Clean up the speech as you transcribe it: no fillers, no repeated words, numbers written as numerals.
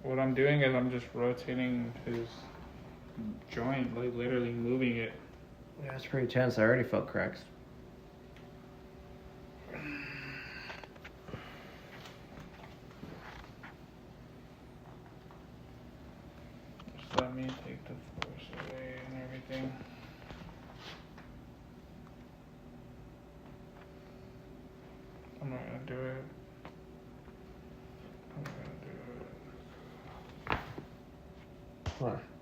what I'm doing is I'm just rotating his joint, like literally moving it. Yeah, it's pretty tense. I already felt cracks. Just let me take the force away and everything. I'm not gonna do it. I'm not gonna do it. What?